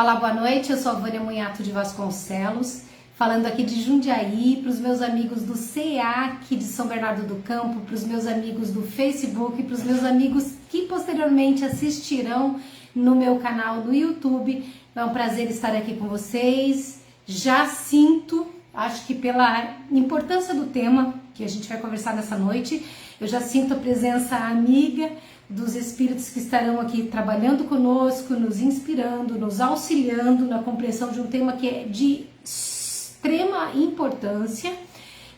Olá, boa noite, eu sou a Vânia Munhato de Vasconcelos, falando aqui de Jundiaí, para os meus amigos do CEAC de São Bernardo do Campo, para os meus amigos do Facebook, para os meus amigos que posteriormente assistirão no meu canal no YouTube. É um prazer estar aqui com vocês. Já sinto, acho que pela importância do tema que a gente vai conversar nessa noite, eu já sinto a presença amiga dos espíritos que estarão aqui trabalhando conosco, nos inspirando, nos auxiliando na compreensão de um tema que é de extrema importância.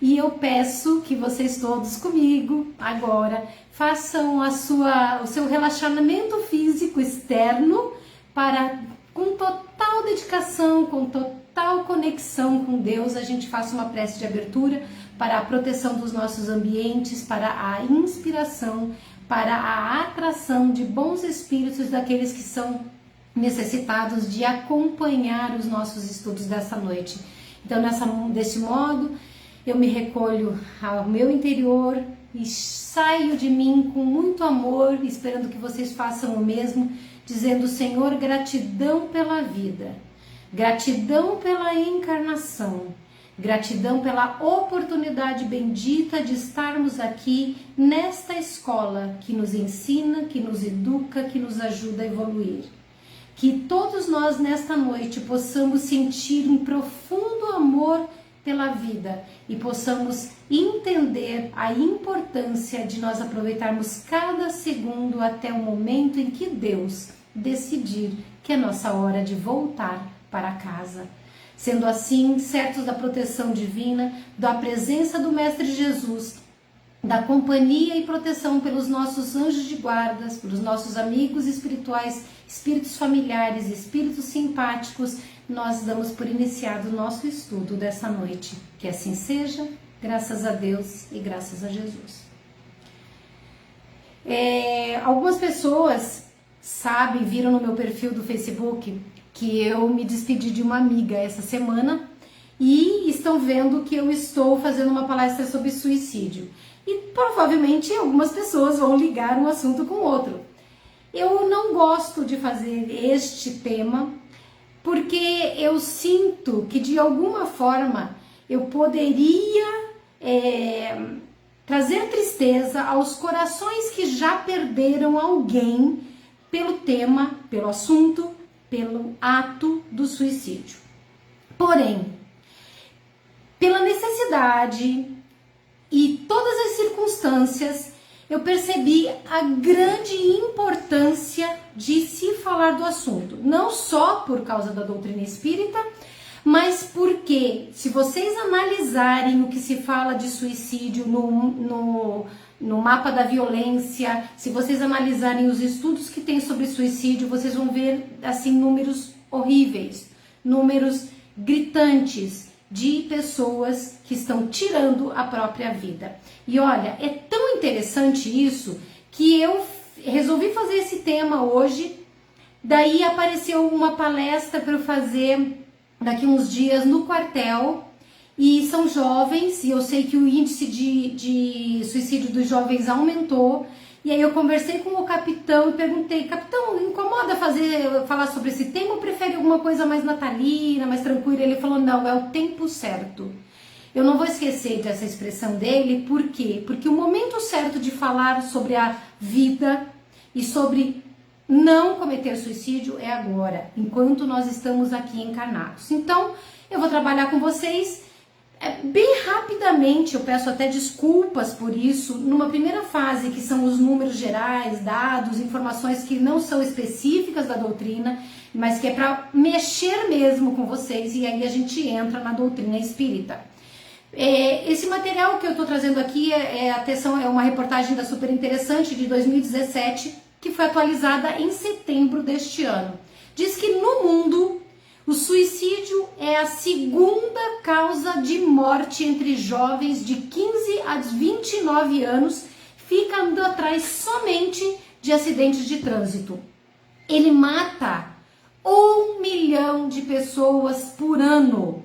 E eu peço que vocês todos comigo agora façam o seu relaxamento físico externo para, com total dedicação, com total conexão com Deus, a gente faça uma prece de abertura para a proteção dos nossos ambientes, para a inspiração, para a atração de bons espíritos daqueles que são necessitados de acompanhar os nossos estudos dessa noite. Então, desse modo, eu me recolho ao meu interior e saio de mim com muito amor, esperando que vocês façam o mesmo, dizendo: Senhor, gratidão pela vida, gratidão pela encarnação, gratidão pela oportunidade bendita de estarmos aqui nesta escola que nos ensina, que nos educa, que nos ajuda a evoluir. Que todos nós nesta noite possamos sentir um profundo amor pela vida e possamos entender a importância de nós aproveitarmos cada segundo até o momento em que Deus decidir que é nossa hora de voltar para casa. Sendo assim, certos da proteção divina, da presença do Mestre Jesus, da companhia e proteção pelos nossos anjos de guardas, pelos nossos amigos espirituais, espíritos familiares, espíritos simpáticos, nós damos por iniciado o nosso estudo dessa noite. Que assim seja, graças a Deus e graças a Jesus. Algumas pessoas sabem, viram no meu perfil do Facebook que eu me despedi de uma amiga essa semana e estão vendo que eu estou fazendo uma palestra sobre suicídio. E provavelmente algumas pessoas vão ligar um assunto com o outro. Eu não gosto de fazer este tema porque eu sinto que de alguma forma eu poderia trazer tristeza aos corações que já perderam alguém pelo tema, pelo assunto, pelo ato do suicídio. Porém, pela necessidade e todas as circunstâncias, eu percebi a grande importância de se falar do assunto. Não só por causa da doutrina espírita, mas porque, se vocês analisarem o que se fala de suicídio no mapa da violência, se vocês analisarem os estudos que tem sobre suicídio, vocês vão ver assim números horríveis, números gritantes de pessoas que estão tirando a própria vida. E olha, é tão interessante isso que eu resolvi fazer esse tema hoje. Daí apareceu uma palestra para eu fazer daqui uns dias no quartel. E são jovens, e eu sei que o índice de suicídio dos jovens aumentou. E aí eu conversei com o capitão e perguntei: capitão, incomoda falar sobre esse tema ou prefere alguma coisa mais natalina, mais tranquila? Ele falou: não, é o tempo certo. Eu não vou esquecer dessa expressão dele, por quê? Porque o momento certo de falar sobre a vida e sobre não cometer suicídio é agora, enquanto nós estamos aqui encarnados. Então, eu vou trabalhar com vocês bem rapidamente. Eu peço até desculpas por isso, numa primeira fase, que são os números gerais, dados, informações que não são específicas da doutrina, mas que é para mexer mesmo com vocês, e aí a gente entra na doutrina espírita. Esse material que eu estou trazendo aqui é uma reportagem da Super Interessante de 2017, que foi atualizada em setembro deste ano. Diz que no mundo o suicídio é a segunda causa de morte entre jovens de 15 a 29 anos, ficando atrás somente de acidentes de trânsito. Ele mata 1 milhão de pessoas por ano.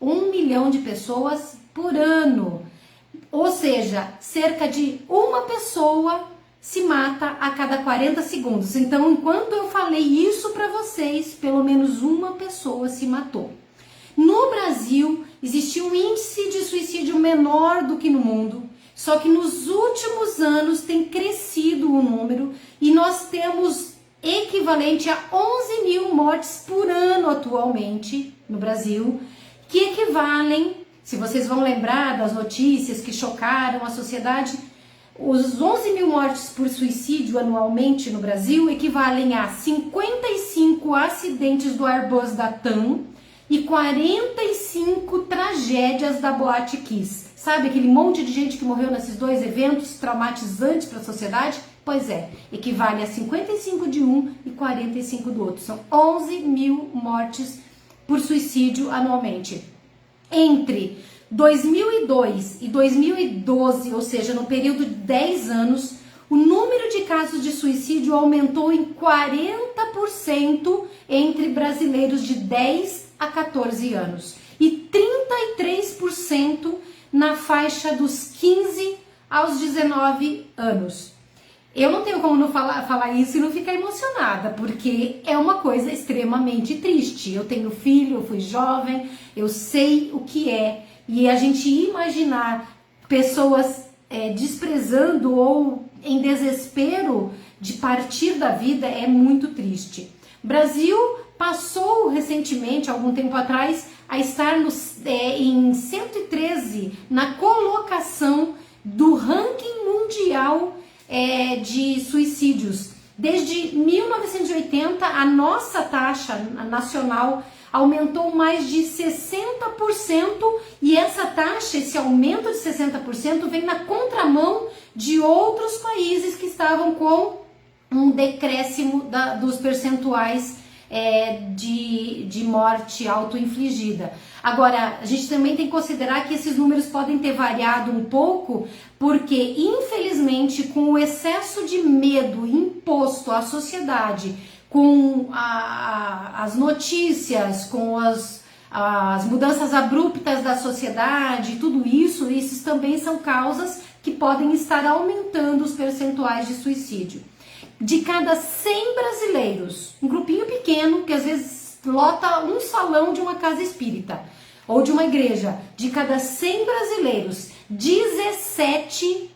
1 milhão de pessoas por ano. Ou seja, cerca de uma pessoa se mata a cada 40 segundos. Então, enquanto eu falei isso para vocês, pelo menos uma pessoa se matou. No Brasil, existia um índice de suicídio menor do que no mundo, só que nos últimos anos tem crescido o número e nós temos equivalente a 11 mil mortes por ano atualmente no Brasil, que equivalem, se vocês vão lembrar das notícias que chocaram a sociedade, os 11 mil mortes por suicídio anualmente no Brasil equivalem a 55 acidentes do Airbus da TAM e 45 tragédias da Boate Kiss. Sabe aquele monte de gente que morreu nesses dois eventos traumatizantes para a sociedade? Pois é, equivale a 55 de um e 45 do outro. São 11 mil mortes por suicídio anualmente. Entre 2002 e 2012, ou seja, no período de 10 anos, o número de casos de suicídio aumentou em 40% entre brasileiros de 10 a 14 anos e 33% na faixa dos 15 aos 19 anos. Eu não tenho como não falar isso e não ficar emocionada, porque é uma coisa extremamente triste. Eu tenho filho, eu fui jovem, eu sei o que é. E a gente imaginar pessoas desprezando ou em desespero de partir da vida é muito triste. Brasil passou recentemente, algum tempo atrás, a estar em 113 na colocação do ranking mundial de suicídios. Desde 1980, a nossa taxa nacional aumentou mais de 60% e essa taxa, esse aumento de 60% vem na contramão de outros países que estavam com um decréscimo dos percentuais de morte autoinfligida. Agora, a gente também tem que considerar que esses números podem ter variado um pouco, porque infelizmente com o excesso de medo imposto à sociedade, com as notícias, com as mudanças abruptas da sociedade, tudo isso, esses também são causas que podem estar aumentando os percentuais de suicídio. De cada 100 brasileiros, um grupinho pequeno, que às vezes lota um salão de uma casa espírita ou de uma igreja, de cada 100 brasileiros, 17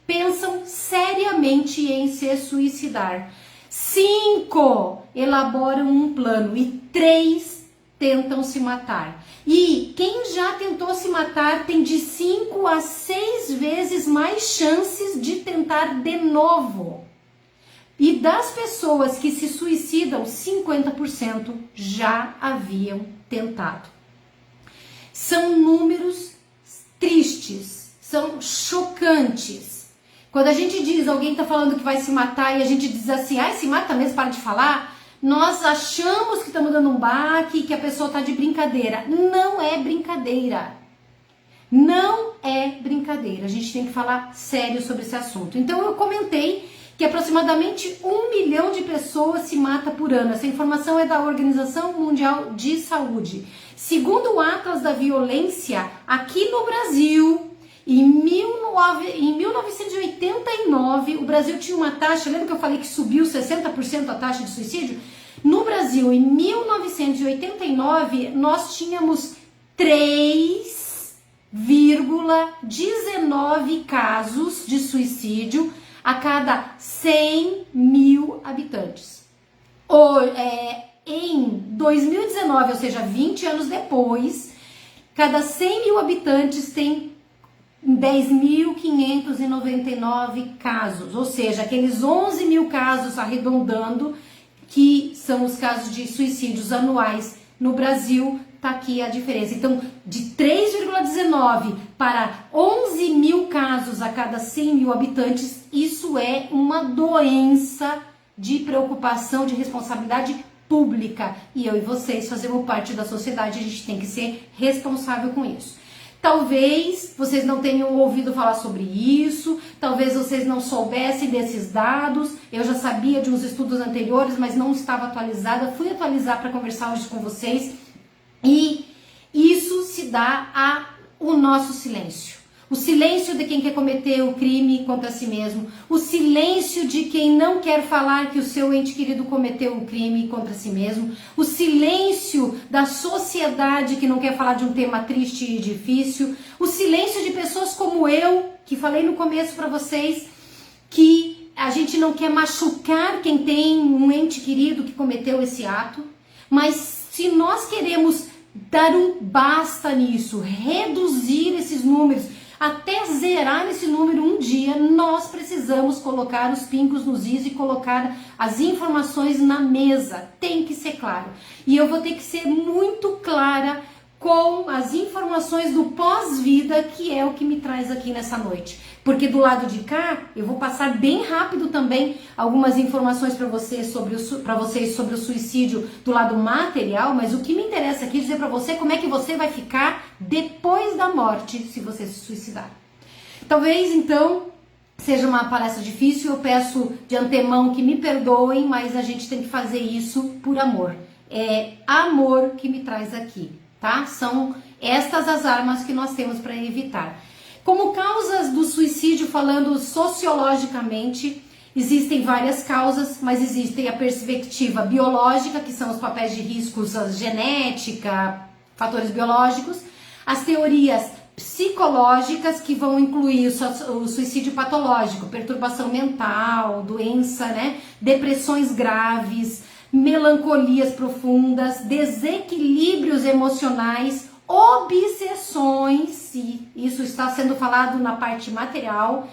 pensam seriamente em se suicidar. 5 elaboram um plano e 3 tentam se matar. E quem já tentou se matar tem de 5 a 6 vezes mais chances de tentar de novo. E das pessoas que se suicidam, 50% já haviam tentado. São números tristes, são chocantes. Quando a gente diz, alguém está falando que vai se matar e a gente diz assim, se mata mesmo, para de falar, nós achamos que estamos dando um baque, que a pessoa está de brincadeira. Não é brincadeira. Não é brincadeira. A gente tem que falar sério sobre esse assunto. Então eu comentei que aproximadamente 1 milhão de pessoas se mata por ano. Essa informação é da Organização Mundial de Saúde. Segundo o Atlas da Violência, aqui no Brasil, em 1989, o Brasil tinha uma taxa, lembra que eu falei que subiu 60% a taxa de suicídio? No Brasil, em 1989, nós tínhamos 3,19 casos de suicídio a cada 100 mil habitantes. Em 2019, ou seja, 20 anos depois, cada 100 mil habitantes tem 10.599 casos, ou seja, aqueles 11 mil casos arredondando, que são os casos de suicídios anuais no Brasil, tá aqui a diferença. Então, de 3,19 para 11 mil casos a cada 100 mil habitantes, isso é uma doença de preocupação, de responsabilidade pública. E eu e vocês fazemos parte da sociedade, a gente tem que ser responsável com isso. Talvez vocês não tenham ouvido falar sobre isso, talvez vocês não soubessem desses dados, eu já sabia de uns estudos anteriores, mas não estava atualizada, fui atualizar para conversar hoje com vocês, e isso se dá ao nosso silêncio. o silêncio de quem quer cometer o crime contra si mesmo, o silêncio de quem não quer falar que o seu ente querido cometeu um crime contra si mesmo, o silêncio da sociedade que não quer falar de um tema triste e difícil, o silêncio de pessoas como eu, que falei no começo para vocês, que a gente não quer machucar quem tem um ente querido que cometeu esse ato, mas se nós queremos dar um basta nisso, reduzir esses números, até zerar esse número um dia, nós precisamos colocar os pingos nos is e colocar as informações na mesa. Tem que ser claro. E eu vou ter que ser muito clara com as informações do pós-vida, que é o que me traz aqui nessa noite. Porque do lado de cá, eu vou passar bem rápido também algumas informações para vocês sobre o suicídio do lado material, mas o que me interessa aqui é dizer para você como é que você vai ficar depois da morte se você se suicidar. Talvez, então, seja uma palestra difícil, eu peço de antemão que me perdoem, mas a gente tem que fazer isso por amor. É amor que me traz aqui, tá? São estas as armas que nós temos para evitar. Como causas do suicídio, falando sociologicamente, existem várias causas, mas existe a perspectiva biológica, que são os papéis de riscos, a genética, fatores biológicos, as teorias psicológicas, que vão incluir o suicídio patológico, perturbação mental, doença, né? Depressões graves, melancolias profundas, desequilíbrios emocionais, obsessões, e isso está sendo falado na parte material,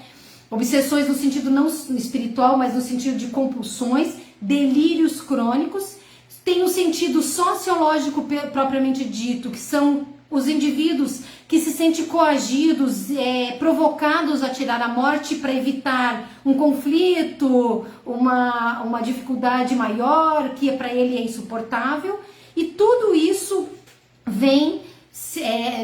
obsessões no sentido não espiritual, mas no sentido de compulsões, delírios crônicos. Tem o sentido sociológico propriamente dito, que são os indivíduos que se sentem coagidos, provocados a tirar a morte para evitar um conflito, uma dificuldade maior, que para ele é insuportável, e tudo isso vem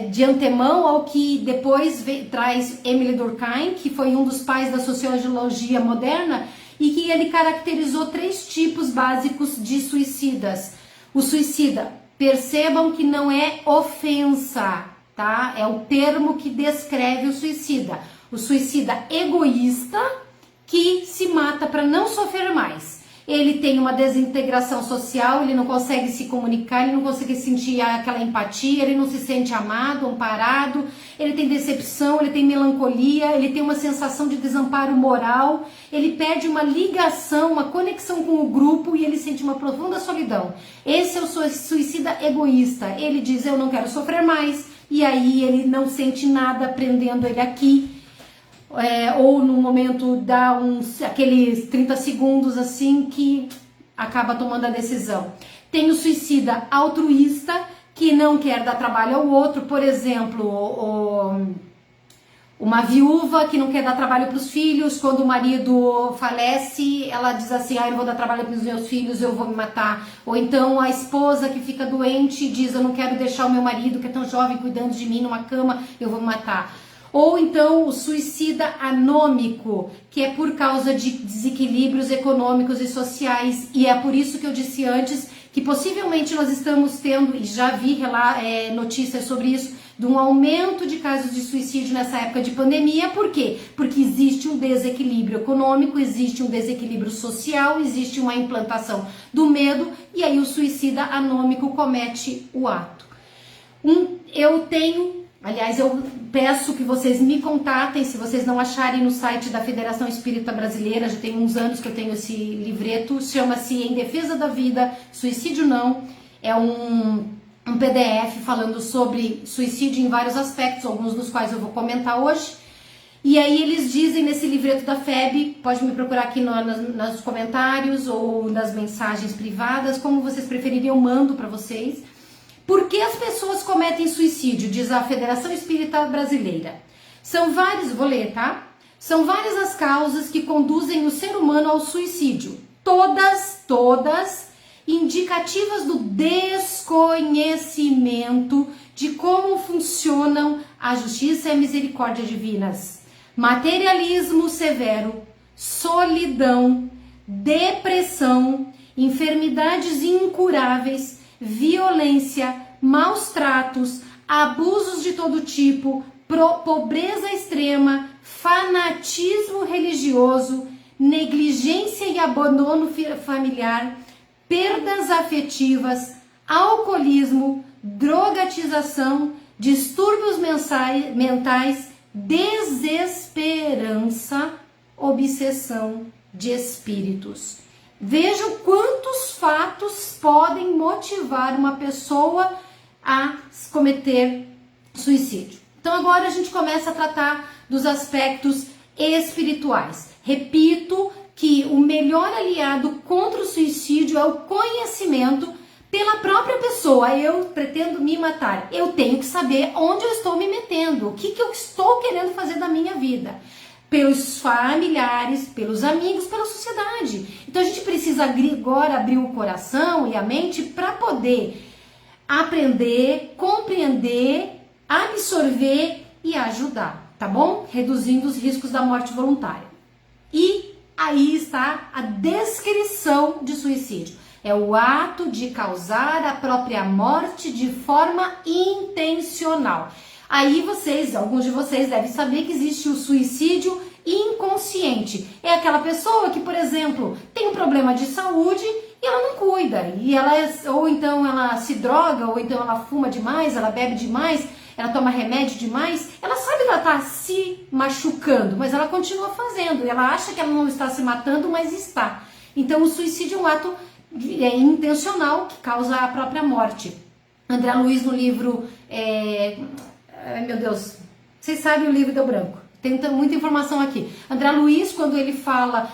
de antemão ao que depois traz Émile Durkheim, que foi um dos pais da sociologia moderna, e que ele caracterizou 3 tipos básicos de suicidas. O suicida, percebam que não é ofensa, tá? É o termo que descreve o suicida. O suicida egoísta, que se mata para não sofrer mais. Ele tem uma desintegração social, ele não consegue se comunicar, ele não consegue sentir aquela empatia, ele não se sente amado, amparado, ele tem decepção, ele tem melancolia, ele tem uma sensação de desamparo moral, ele perde uma ligação, uma conexão com o grupo e ele sente uma profunda solidão. Esse é o suicida egoísta. Ele diz, eu não quero sofrer mais, e aí ele não sente nada prendendo ele aqui. Ou no momento dá aqueles 30 segundos assim que acaba tomando a decisão. Tem o suicida altruísta, que não quer dar trabalho ao outro, por exemplo, uma viúva que não quer dar trabalho para os filhos, quando o marido falece, ela diz assim, eu não vou dar trabalho para os meus filhos, eu vou me matar. Ou então a esposa que fica doente diz, eu não quero deixar o meu marido, que é tão jovem, cuidando de mim numa cama, eu vou me matar. Ou então o suicida anômico, que é por causa de desequilíbrios econômicos e sociais, e é por isso que eu disse antes que possivelmente nós estamos tendo, e já vi notícias sobre isso, de um aumento de casos de suicídio nessa época de pandemia. Por quê? Porque existe um desequilíbrio econômico, existe um desequilíbrio social, existe uma implantação do medo, e aí o suicida anômico comete o ato. Aliás, eu peço que vocês me contatem, se vocês não acharem no site da Federação Espírita Brasileira, já tem uns anos que eu tenho esse livreto, chama-se Em Defesa da Vida, Suicídio Não, é um PDF falando sobre suicídio em vários aspectos, alguns dos quais eu vou comentar hoje. E aí eles dizem nesse livreto da FEB, pode me procurar aqui nos comentários ou nas mensagens privadas, como vocês preferirem, eu mando para vocês. Por que as pessoas cometem suicídio, diz a Federação Espírita Brasileira? São vários, vou ler, tá? São várias as causas que conduzem o ser humano ao suicídio. Todas indicativas do desconhecimento de como funcionam a justiça e a misericórdia divinas. Materialismo severo, solidão, depressão, enfermidades incuráveis, violência, maus tratos, abusos de todo tipo, pobreza extrema, fanatismo religioso, negligência e abandono familiar, perdas afetivas, alcoolismo, drogatização, distúrbios mentais, desesperança, obsessão de espíritos. Vejam quantos fatos podem motivar uma pessoa a cometer suicídio. Então agora a gente começa a tratar dos aspectos espirituais. Repito que o melhor aliado contra o suicídio é o conhecimento pela própria pessoa. Eu pretendo me matar. Eu tenho que saber onde eu estou me metendo, o que eu estou querendo fazer da minha vida. Pelos familiares, pelos amigos, pela sociedade. Então a gente precisa agora abrir o coração e a mente para poder aprender, compreender, absorver e ajudar, tá bom? Reduzindo os riscos da morte voluntária. E aí está a descrição de suicídio. É o ato de causar a própria morte de forma intencional. Aí alguns de vocês devem saber que existe o suicídio inconsciente. É aquela pessoa que, por exemplo, tem um problema de saúde e ela não cuida. Ou então ela se droga, ou então ela fuma demais, ela bebe demais, ela toma remédio demais. Ela sabe que ela está se machucando, mas ela continua fazendo. Ela acha que ela não está se matando, mas está. Então o suicídio é um ato intencional que causa a própria morte. André Luiz no livro... Ai, meu Deus, vocês sabem o livro do branco. Tem muita informação aqui. André Luiz, quando ele fala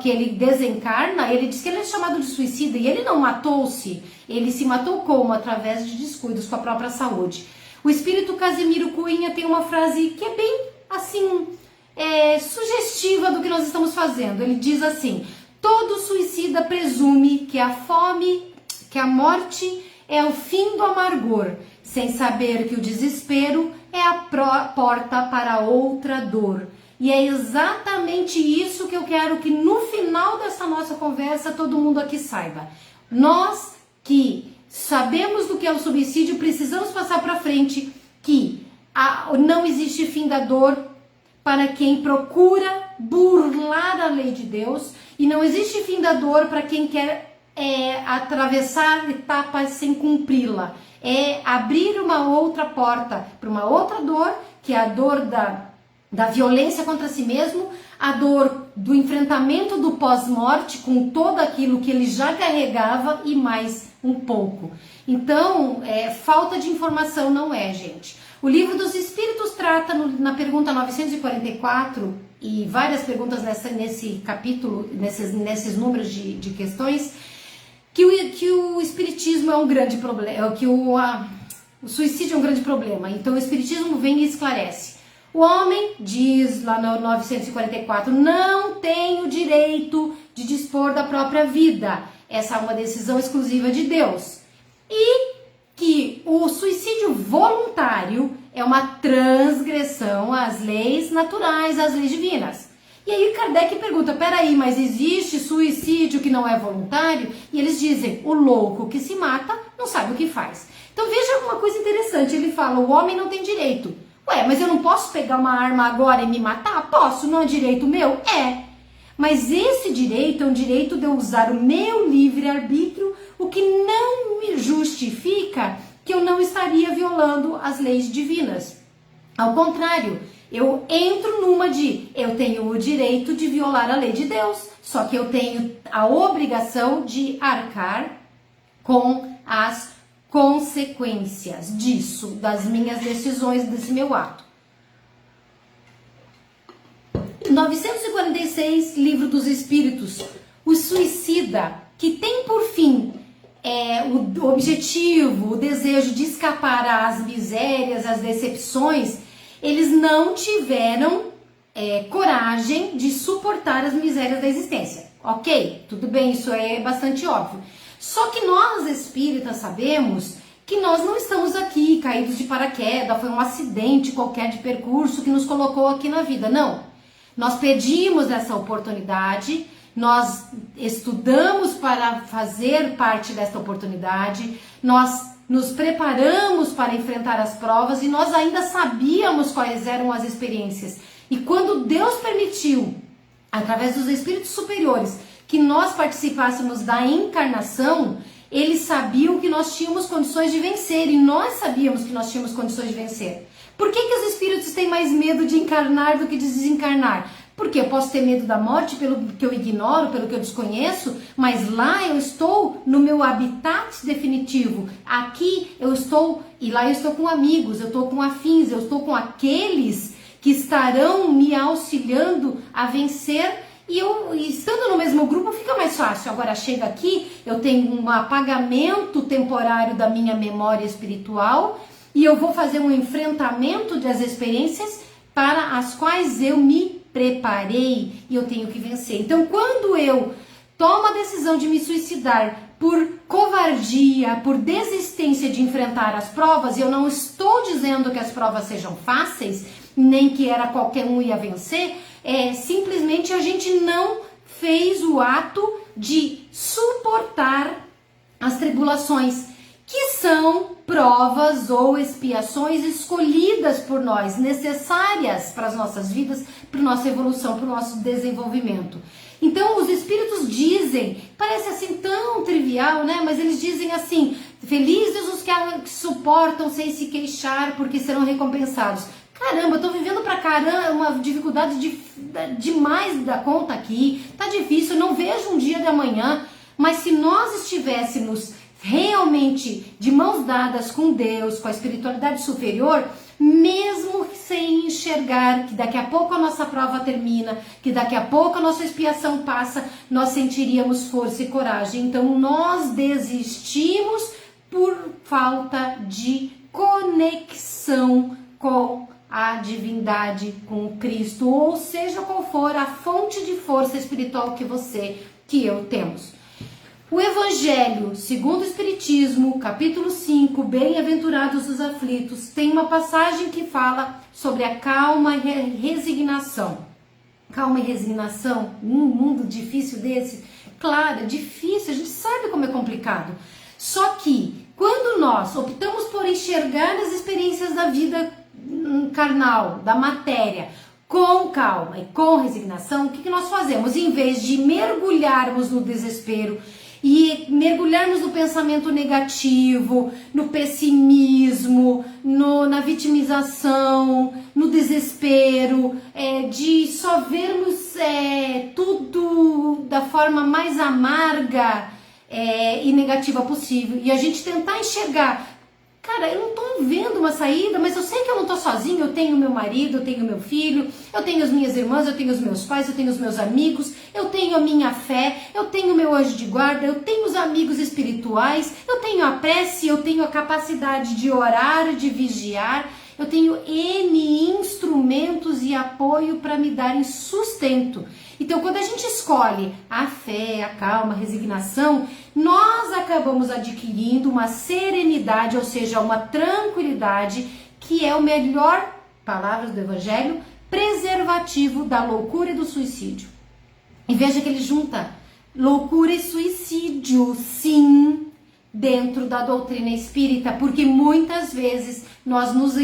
que ele desencarna, ele diz que ele é chamado de suicida e ele não matou-se. Ele se matou como? Através de descuidos com a própria saúde. O espírito Casimiro Cunha tem uma frase que é bem, assim, sugestiva do que nós estamos fazendo. Ele diz assim: todo suicida presume que a morte é o fim do amargor, sem saber que o desespero é a porta para outra dor. E é exatamente isso que eu quero que no final dessa nossa conversa todo mundo aqui saiba. Nós que sabemos do que é o suicídio, precisamos passar para frente que não existe fim da dor para quem procura burlar a lei de Deus, e não existe fim da dor para quem quer atravessar etapas sem cumpri-la. É abrir uma outra porta para uma outra dor, que é a dor da violência contra si mesmo, a dor do enfrentamento do pós-morte com todo aquilo que ele já carregava e mais um pouco. Então, falta de informação não é, gente. O Livro dos Espíritos trata na pergunta 944 e várias perguntas nesse capítulo, nesses números de questões, que o espiritismo é um grande problema, que o suicídio é um grande problema. Então o espiritismo vem e esclarece. O homem, diz lá no 944, não tem o direito de dispor da própria vida. Essa é uma decisão exclusiva de Deus. E que o suicídio voluntário é uma transgressão às leis naturais, às leis divinas. E aí Kardec pergunta, peraí, mas existe suicídio que não é voluntário? E eles dizem, o louco que se mata não sabe o que faz. Então veja uma coisa interessante, ele fala, o homem não tem direito. Ué, mas eu não posso pegar uma arma agora e me matar? Posso, não é direito meu? É. Mas esse direito é um direito de eu usar o meu livre-arbítrio, o que não me justifica que eu não estaria violando as leis divinas. Ao contrário, eu entro numa eu tenho o direito de violar a lei de Deus, só que eu tenho a obrigação de arcar com as consequências disso, das minhas decisões, desse meu ato. 946, Livro dos Espíritos. O suicida, que tem por fim o objetivo, o desejo de escapar às misérias, às decepções, eles não tiveram coragem de suportar as misérias da existência. Ok? Tudo bem, isso é bastante óbvio. Só que nós espíritas sabemos que nós não estamos aqui caídos de paraquedas, foi um acidente qualquer de percurso que nos colocou aqui na vida. Não. Nós pedimos essa oportunidade, nós estudamos para fazer parte desta oportunidade, nós nos preparamos para enfrentar as provas e nós ainda sabíamos quais eram as experiências. E quando Deus permitiu, através dos espíritos superiores, que nós participássemos da encarnação, eles sabiam que nós tínhamos condições de vencer e nós sabíamos que nós tínhamos condições de vencer. Por que os espíritos têm mais medo de encarnar do que de desencarnar? Porque eu posso ter medo da morte pelo que eu ignoro, pelo que eu desconheço, mas lá eu estou no meu habitat definitivo. Aqui eu estou, e lá eu estou com amigos, eu estou com afins, eu estou com aqueles que estarão me auxiliando a vencer. E eu, estando no mesmo grupo, fica mais fácil. Agora chega aqui, eu tenho um apagamento temporário da minha memória espiritual e eu vou fazer um enfrentamento das experiências para as quais eu me preparei e eu tenho que vencer. Então, quando eu tomo a decisão de me suicidar por covardia, por desistência de enfrentar as provas, e eu não estou dizendo que as provas sejam fáceis, nem que era qualquer um ia vencer, simplesmente a gente não fez o ato de suportar as tribulações, que são provas ou expiações escolhidas por nós, necessárias para as nossas vidas, para a nossa evolução, para o nosso desenvolvimento. Então os espíritos dizem, parece assim tão trivial, né? Mas eles dizem assim: felizes os que suportam sem se queixar, porque serão recompensados. Caramba, eu tô vivendo pra caramba uma dificuldade demais da conta aqui, tá difícil, eu não vejo um dia de amanhã, mas se nós estivéssemos realmente de mãos dadas com Deus, com a espiritualidade superior, mesmo sem enxergar que daqui a pouco a nossa prova termina, que daqui a pouco a nossa expiação passa, nós sentiríamos força e coragem. Então nós desistimos por falta de conexão com a divindade, com Cristo, ou seja qual for a fonte de força espiritual que eu temos. O Evangelho, segundo o Espiritismo, capítulo 5, Bem-aventurados os aflitos, tem uma passagem que fala sobre a calma e resignação. Calma e resignação, num mundo difícil desse? Claro, é difícil, a gente sabe como é complicado. Só que, quando nós optamos por enxergar as experiências da vida carnal, da matéria, com calma e com resignação, o que nós fazemos? Em vez de mergulharmos no desespero e mergulharmos no pensamento negativo, no pessimismo, na vitimização, no desespero, de só vermos tudo da forma mais amarga e negativa possível, e a gente tentar enxergar, cara, eu não tô vendo uma saída, mas eu sei que eu não tô sozinho, eu tenho meu marido, eu tenho meu filho, eu tenho as minhas irmãs, eu tenho os meus pais, eu tenho os meus amigos, eu tenho a minha fé, eu tenho o meu anjo de guarda, eu tenho os amigos espirituais, eu tenho a prece, eu tenho a capacidade de orar, de vigiar, eu tenho N instrumentos e apoio para me darem sustento. Então, quando a gente escolhe a fé, a calma, a resignação, nós acabamos adquirindo uma serenidade, ou seja, uma tranquilidade, que é o melhor, palavras do Evangelho, preservativo da loucura e do suicídio. E veja que ele junta loucura e suicídio, sim, dentro da doutrina espírita, porque muitas vezes nós nos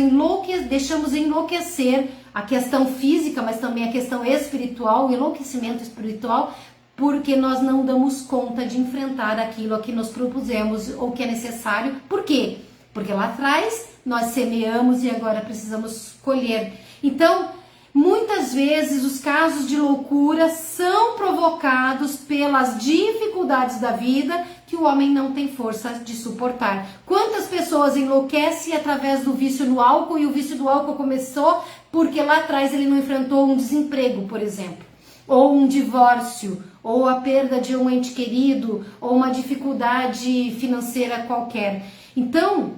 deixamos enlouquecer a questão física, mas também a questão espiritual, o enlouquecimento espiritual, porque nós não damos conta de enfrentar aquilo a que nos propusemos ou que é necessário. Por quê? Porque lá atrás nós semeamos e agora precisamos colher. Então, muitas vezes os casos de loucura são provocados pelas dificuldades da vida que o homem não tem força de suportar. Quantas pessoas enlouquecem através do vício no álcool, e o vício do álcool começou porque lá atrás ele não enfrentou um desemprego, por exemplo, ou um divórcio, ou a perda de um ente querido, ou uma dificuldade financeira qualquer. Então,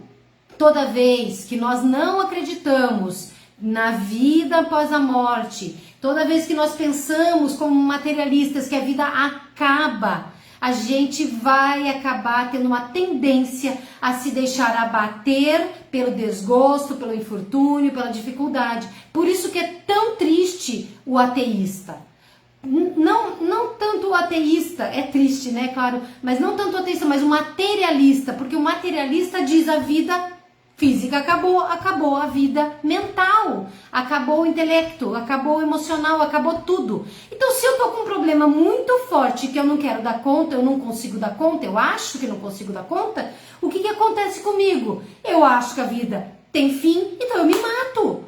toda vez que nós não acreditamos na vida após a morte, toda vez que nós pensamos como materialistas que a vida acaba, a gente vai acabar tendo uma tendência a se deixar abater pelo desgosto, pelo infortúnio, pela dificuldade. Por isso que é tão triste o ateísta. não tanto o ateísta, é triste, né, claro, mas não tanto o ateísta, mas o materialista, porque o materialista diz a vida física acabou, acabou a vida mental, acabou o intelecto, acabou o emocional, acabou tudo. Então, se eu tô com um problema muito forte que eu não quero dar conta, eu não consigo dar conta, eu acho que não consigo dar conta, o que acontece comigo? Eu acho que a vida tem fim, então eu me mato.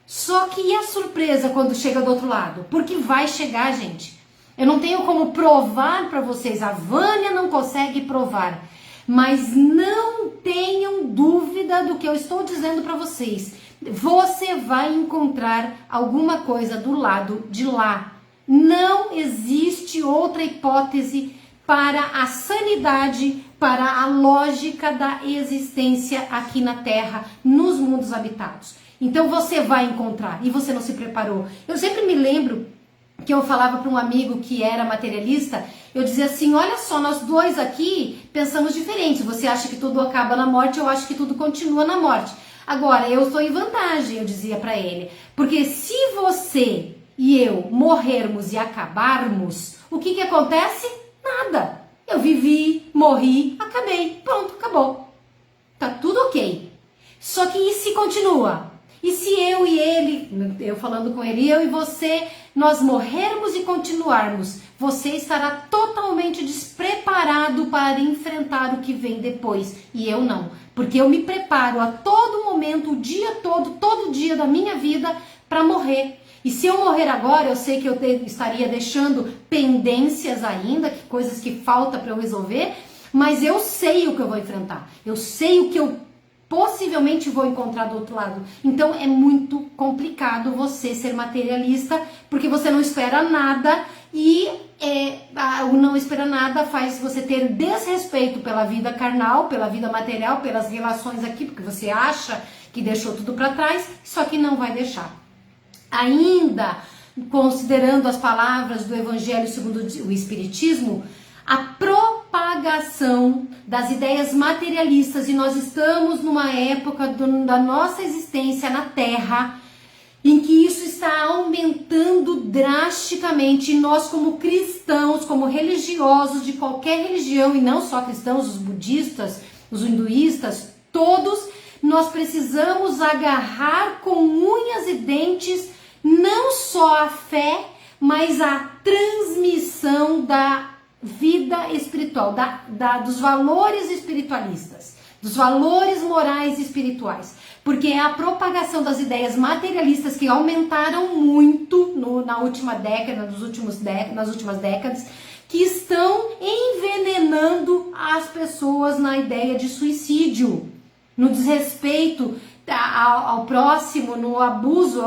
Só que e a surpresa quando chega do outro lado? Porque vai chegar, gente. Eu não tenho como provar para vocês, a Vânia não consegue provar. Mas não tenham dúvida do que eu estou dizendo para vocês. Você vai encontrar alguma coisa do lado de lá. Não existe outra hipótese para a sanidade, para a lógica da existência aqui na Terra, nos mundos habitados. Então você vai encontrar e você não se preparou. Eu sempre me lembro que eu falava para um amigo que era materialista, eu dizia assim, olha só, nós dois aqui pensamos diferente, você acha que tudo acaba na morte, eu acho que tudo continua na morte. Agora, eu estou em vantagem, eu dizia para ele, porque se você e eu morrermos e acabarmos, o que acontece? Nada. Eu vivi, morri, acabei, pronto, acabou. Tá tudo ok. Só que e se continua? E se eu e ele, eu falando com ele, eu e você, nós morrermos e continuarmos, você estará totalmente despreparado para enfrentar o que vem depois. E eu não, porque eu me preparo a todo momento, o dia todo dia da minha vida para morrer. E se eu morrer agora, eu sei que eu estaria deixando pendências ainda, coisas que falta para eu resolver, mas eu sei o que eu vou enfrentar. Eu sei o que eu possivelmente vou encontrar do outro lado. Então é muito complicado você ser materialista, porque você não espera nada e o não esperar nada faz você ter desrespeito pela vida carnal, pela vida material, pelas relações aqui, porque você acha que deixou tudo para trás, só que não vai deixar. Ainda considerando as palavras do Evangelho segundo o Espiritismo, a propagação das ideias materialistas, e nós estamos numa época da nossa existência na Terra em que isso está aumentando drasticamente, e nós como cristãos, como religiosos de qualquer religião, e não só cristãos, os budistas, os hinduístas, todos, nós precisamos agarrar com unhas e dentes não só a fé, mas a transmissão da vida espiritual, dos valores espiritualistas, dos valores morais e espirituais, porque é a propagação das ideias materialistas que aumentaram muito na última década, nas últimas décadas, que estão envenenando as pessoas na ideia de suicídio, no desrespeito ao próximo, no abuso.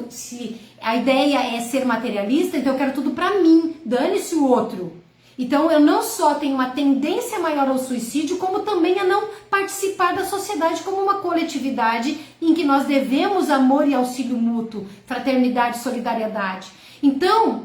Se a ideia é ser materialista, então eu quero tudo pra mim, dane-se o outro. Então eu não só tenho uma tendência maior ao suicídio, como também a não participar da sociedade como uma coletividade em que nós devemos amor e auxílio mútuo, fraternidade e solidariedade. Então,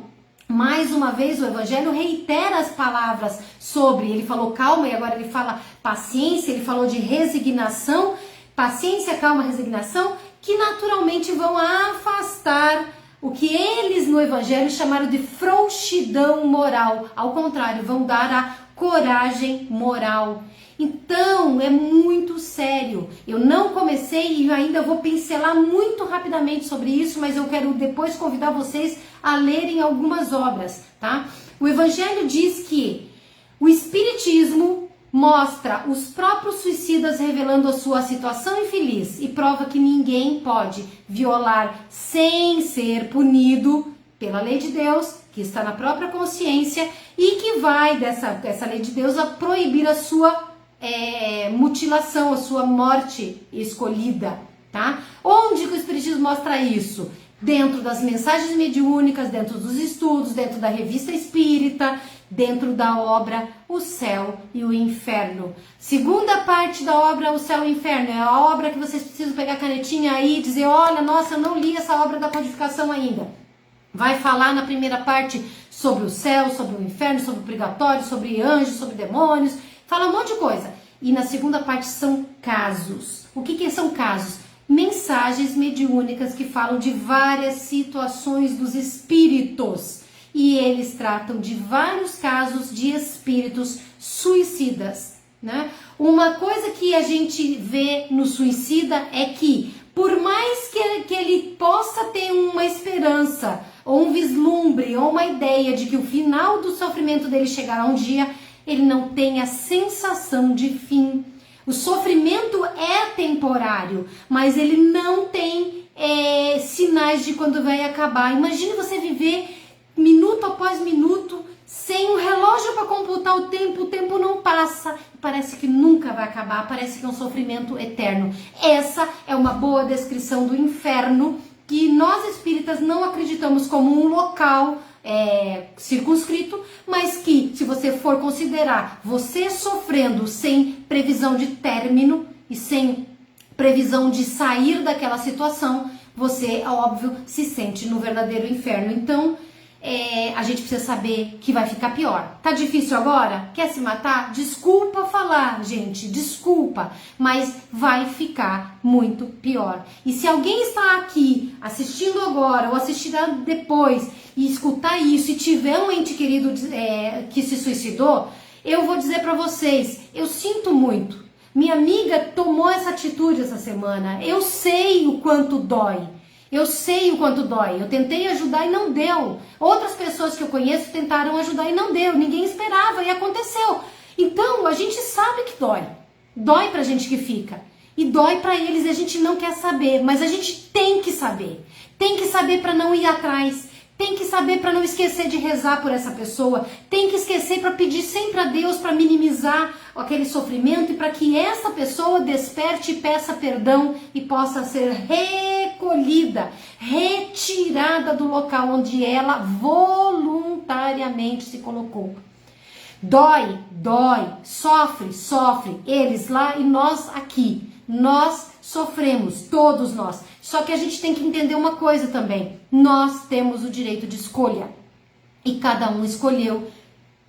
mais uma vez, o Evangelho reitera as palavras sobre, ele falou calma e agora ele fala paciência, ele falou de resignação, paciência, calma, resignação, que naturalmente vão afastar o que eles no Evangelho chamaram de frouxidão moral. Ao contrário, vão dar a coragem moral. Então, é muito sério. Eu não comecei e ainda vou pincelar muito rapidamente sobre isso, mas eu quero depois convidar vocês a lerem algumas obras, tá? O Evangelho diz que o Espiritismo mostra os próprios suicidas revelando a sua situação infeliz e prova que ninguém pode violar sem ser punido pela lei de Deus, que está na própria consciência e que vai dessa lei de Deus a proibir a sua mutilação, a sua morte escolhida, tá? Onde que o Espiritismo mostra isso? Dentro das mensagens mediúnicas, dentro dos estudos, dentro da revista espírita, dentro da obra O Céu e o Inferno. Segunda parte da obra O Céu e o Inferno é a obra que vocês precisam pegar a canetinha aí e dizer, olha, nossa, eu não li essa obra da codificação ainda. Vai falar na primeira parte sobre o céu, sobre o inferno, sobre o purgatório, sobre anjos, sobre demônios, fala um monte de coisa. E na segunda parte são casos. O que são casos? Mensagens mediúnicas que falam de várias situações dos espíritos e eles tratam de vários casos de espíritos suicidas, né? Uma coisa que a gente vê no suicida é que, por mais que ele possa ter uma esperança, ou um vislumbre, ou uma ideia de que o final do sofrimento dele chegará um dia, ele não tem a sensação de fim. O sofrimento é temporário, mas ele não tem sinais de quando vai acabar. Imagine você viver minuto após minuto sem um relógio para computar o tempo não passa, parece que nunca vai acabar, parece que é um sofrimento eterno. Essa é uma boa descrição do inferno, que nós espíritas não acreditamos como um local circunscrito, mas que, se você for considerar você sofrendo sem previsão de término e sem previsão de sair daquela situação, você, óbvio, se sente no verdadeiro inferno. Então, a gente precisa saber que vai ficar pior. Tá difícil agora? Quer se matar? Desculpa falar, gente, desculpa, mas vai ficar muito pior. E se alguém está aqui assistindo agora ou assistirá depois e escutar isso e tiver um ente querido que se suicidou, eu vou dizer para vocês, eu sinto muito. Minha amiga tomou essa atitude essa semana. Eu sei o quanto dói. Eu sei o quanto dói. Eu tentei ajudar e não deu. Outras pessoas que eu conheço tentaram ajudar e não deu. Ninguém esperava e aconteceu. Então, a gente sabe que dói. Dói pra gente que fica. E dói pra eles e a gente não quer saber. Mas a gente tem que saber. Tem que saber pra não ir atrás. Tem que saber para não esquecer de rezar por essa pessoa. Tem que esquecer para pedir sempre a Deus para minimizar aquele sofrimento e para que essa pessoa desperte e peça perdão e possa ser recolhida, retirada do local onde ela voluntariamente se colocou. Dói, dói, sofre, sofre. Eles lá e nós aqui. Nós sofremos, todos nós. Só que a gente tem que entender uma coisa também. Nós temos o direito de escolha. E cada um escolheu.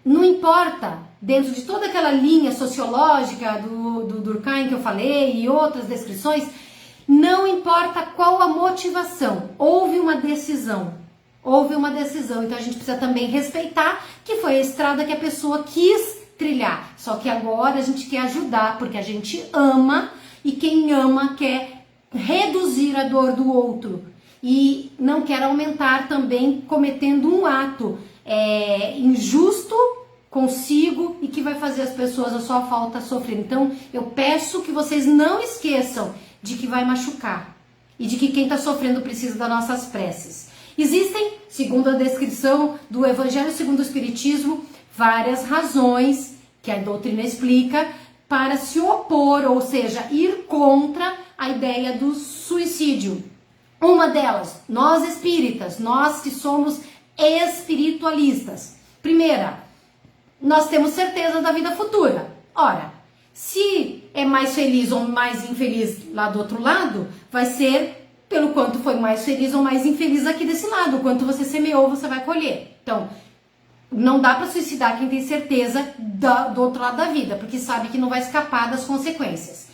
Não importa, dentro de toda aquela linha sociológica do Durkheim que eu falei e outras descrições, não importa qual a motivação. Houve uma decisão. Houve uma decisão. Então a gente precisa também respeitar que foi a estrada que a pessoa quis trilhar. Só que agora a gente quer ajudar, porque a gente ama. E quem ama quer reduzir a dor do outro e não quer aumentar também cometendo um ato injusto consigo e que vai fazer as pessoas a sua falta sofrer. Então eu peço que vocês não esqueçam de que vai machucar e de que quem está sofrendo precisa das nossas preces. Existem, segundo a descrição do Evangelho segundo o Espiritismo, várias razões que a doutrina explica para se opor, ou seja, ir contra a ideia do suicídio. Uma delas, nós espíritas, nós que somos espiritualistas. Primeira, nós temos certeza da vida futura. Ora, se é mais feliz ou mais infeliz lá do outro lado, vai ser pelo quanto foi mais feliz ou mais infeliz aqui desse lado. O quanto você semeou, você vai colher. Então, não dá para suicidar quem tem certeza do outro lado da vida, porque sabe que não vai escapar das consequências.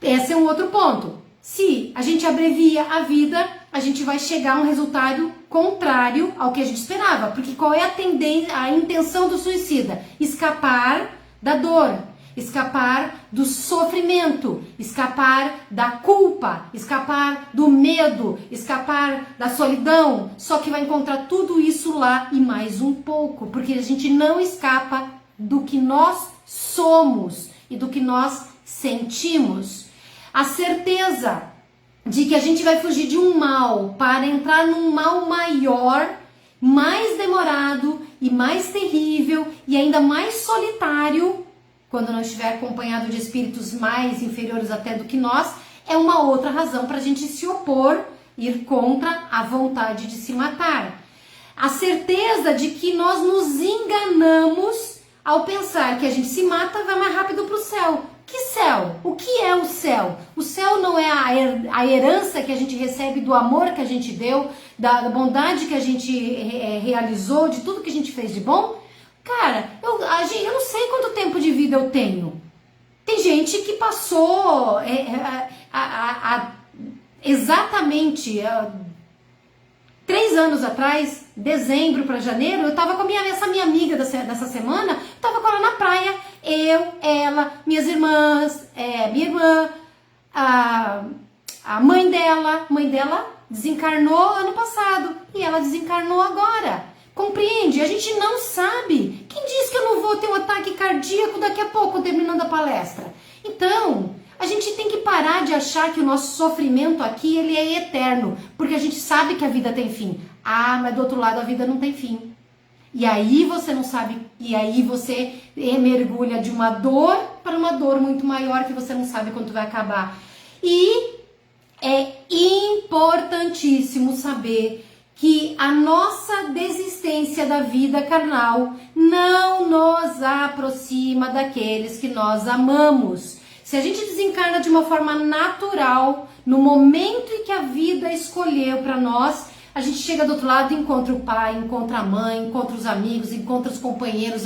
Esse é um outro ponto. Se a gente abrevia a vida, a gente vai chegar a um resultado contrário ao que a gente esperava. Porque qual é a tendência, a intenção do suicida? Escapar da dor, escapar do sofrimento, escapar da culpa, escapar do medo, escapar da solidão. Só que vai encontrar tudo isso lá e mais um pouco, porque a gente não escapa do que nós somos e do que nós sentimos. A certeza de que a gente vai fugir de um mal para entrar num mal maior, mais demorado e mais terrível e ainda mais solitário, quando não estiver acompanhado de espíritos mais inferiores até do que nós, é uma outra razão para a gente se opor, ir contra a vontade de se matar. A certeza de que nós nos enganamos ao pensar que a gente se mata e vai mais rápido para o céu. Que céu? O que é o céu? O céu não é a herança que a gente recebe do amor que a gente deu, da bondade que a gente realizou, de tudo que a gente fez de bom? Cara, eu não sei quanto tempo de vida eu tenho. Tem gente que passou exatamente 3 anos atrás, dezembro para janeiro, eu tava com essa minha amiga dessa semana, tava com ela na praia, eu, ela, minhas irmãs, minha irmã, a mãe dela desencarnou ano passado e ela desencarnou agora. Compreende? A gente não sabe. Quem diz que eu não vou ter um ataque cardíaco daqui a pouco, terminando a palestra? Então, a gente tem que parar de achar que o nosso sofrimento aqui, ele é eterno, porque a gente sabe que a vida tem fim. Ah, mas do outro lado a vida não tem fim. E aí você não sabe, e aí você mergulha de uma dor para uma dor muito maior que você não sabe quando vai acabar. E é importantíssimo saber que a nossa desistência da vida carnal não nos aproxima daqueles que nós amamos. Se a gente desencarna de uma forma natural, no momento em que a vida escolheu para nós, a gente chega do outro lado e encontra o pai, encontra a mãe, encontra os amigos, encontra os companheiros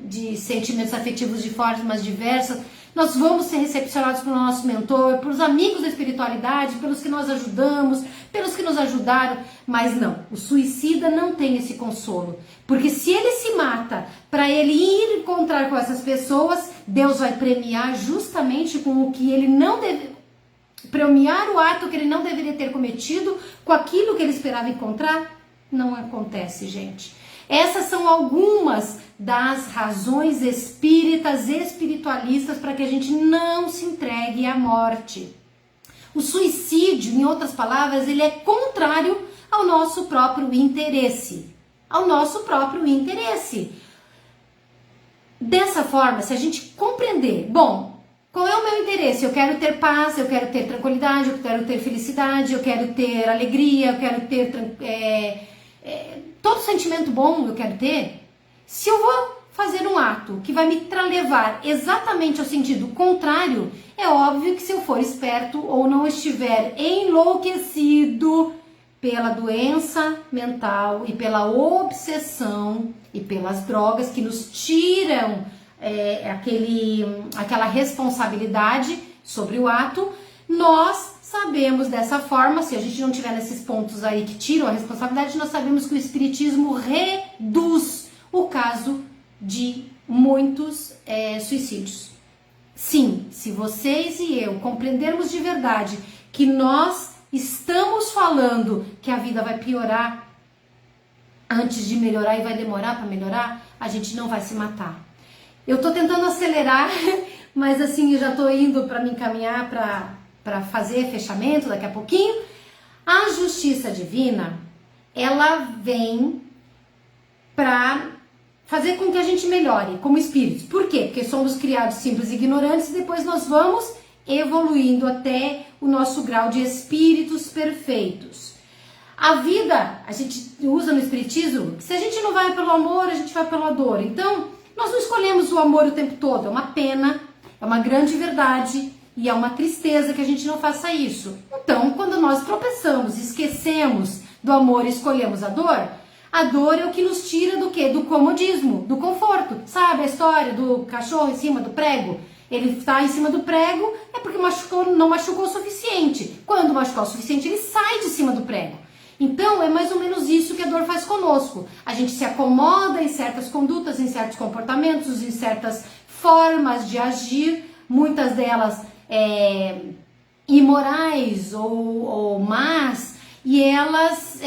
de sentimentos afetivos de formas diversas. Nós vamos ser recepcionados pelo nosso mentor, pelos amigos da espiritualidade, pelos que nós ajudamos, pelos que nos ajudaram. Mas não, o suicida não tem esse consolo. Porque se ele se mata para ele ir encontrar com essas pessoas, Deus vai premiar justamente com o que ele não deve... Premiar o ato que ele não deveria ter cometido com aquilo que ele esperava encontrar. Não acontece, gente. Essas são algumas das razões espíritas, espiritualistas, para que a gente não se entregue à morte. O suicídio, em outras palavras, ele é contrário ao nosso próprio interesse. Ao nosso próprio interesse. Dessa forma, se a gente compreender, bom, qual é o meu interesse? Eu quero ter paz, eu quero ter tranquilidade, eu quero ter felicidade, eu quero ter alegria, eu quero ter todo sentimento bom eu quero ter. Se eu vou fazer um ato que vai me levar exatamente ao sentido contrário, é óbvio que se eu for esperto ou não estiver enlouquecido pela doença mental e pela obsessão e pelas drogas que nos tiram aquela responsabilidade sobre o ato, nós sabemos dessa forma, se a gente não tiver nesses pontos aí que tiram a responsabilidade, nós sabemos que o espiritismo reduz o caso de muitos suicídios. Sim, se vocês e eu compreendermos de verdade que nós estamos falando que a vida vai piorar antes de melhorar e vai demorar para melhorar, a gente não vai se matar. Eu tô tentando acelerar, mas assim, eu já tô indo para me encaminhar para fazer fechamento daqui a pouquinho. A justiça divina, ela vem para fazer com que a gente melhore como espíritos. Por quê? Porque somos criados simples e ignorantes e depois nós vamos evoluindo até o nosso grau de espíritos perfeitos. A vida, a gente usa no espiritismo, que se a gente não vai pelo amor, a gente vai pela dor. Então, nós não escolhemos o amor o tempo todo, é uma pena, é uma grande verdade e é uma tristeza que a gente não faça isso. Então, quando nós tropeçamos, esquecemos do amor e escolhemos a dor é o que nos tira do quê? Do comodismo, do conforto. Sabe a história do cachorro em cima do prego? Ele está em cima do prego é porque não machucou o suficiente. Quando machucou o suficiente, ele sai de cima do prego. Então, é mais ou menos isso que a dor faz conosco. A gente se acomoda em certas condutas, em certos comportamentos, em certas formas de agir, muitas delas imorais ou más, e elas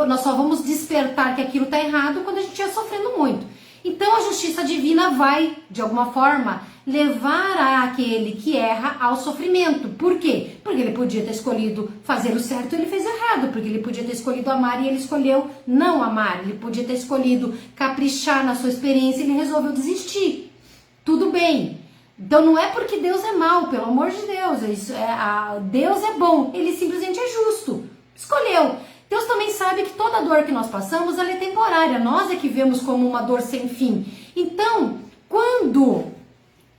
nós só vamos despertar que aquilo está errado quando a gente estiver sofrendo muito. Então, a justiça divina vai, de alguma forma, levar aquele que erra ao sofrimento. Por quê? Porque ele podia ter escolhido fazer o certo e ele fez errado. Porque ele podia ter escolhido amar e ele escolheu não amar. Ele podia ter escolhido caprichar na sua experiência e ele resolveu desistir. Tudo bem. Então não é porque Deus é mau, pelo amor de Deus. Deus é bom, ele simplesmente é justo. Escolheu. Deus também sabe que toda dor que nós passamos, ela é temporária. Nós é que vemos como uma dor sem fim. Então, quando